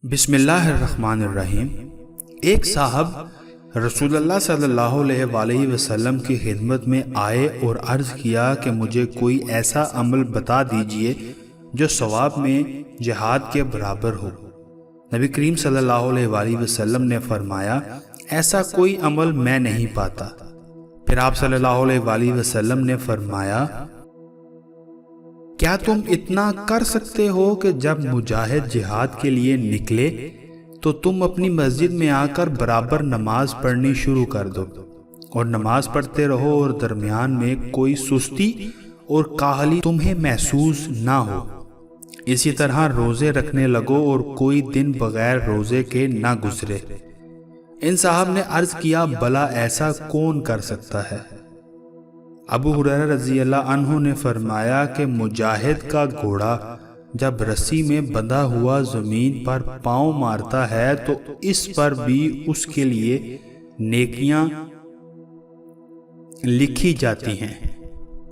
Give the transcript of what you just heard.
بسم اللہ الرحمن الرحیم۔ ایک صاحب رسول اللہ صلی اللہ علیہ وسلم کی خدمت میں آئے اور عرض کیا کہ مجھے کوئی ایسا عمل بتا دیجئے جو ثواب میں جہاد کے برابر ہو۔ نبی کریم صلی اللہ علیہ وسلم نے فرمایا، ایسا کوئی عمل میں نہیں پاتا۔ پھر آپ صلی اللہ علیہ وسلم نے فرمایا، کیا تم اتنا کر سکتے ہو کہ جب مجاہد جہاد کے لیے نکلے تو تم اپنی مسجد میں آ کر برابر نماز پڑھنی شروع کر دو اور نماز پڑھتے رہو اور درمیان میں کوئی سستی اور کاہلی تمہیں محسوس نہ ہو۔ اسی طرح روزے رکھنے لگو اور کوئی دن بغیر روزے کے نہ گزرے۔ ان صاحب نے عرض کیا، بھلا ایسا کون کر سکتا ہے؟ ابو ہریرہ رضی اللہ عنہ نے فرمایا کہ مجاہد کا گھوڑا جب رسی میں بندھا ہوا زمین پر پاؤں مارتا ہے تو اس پر بھی اس کے لیے نیکیاں لکھی جاتی ہیں۔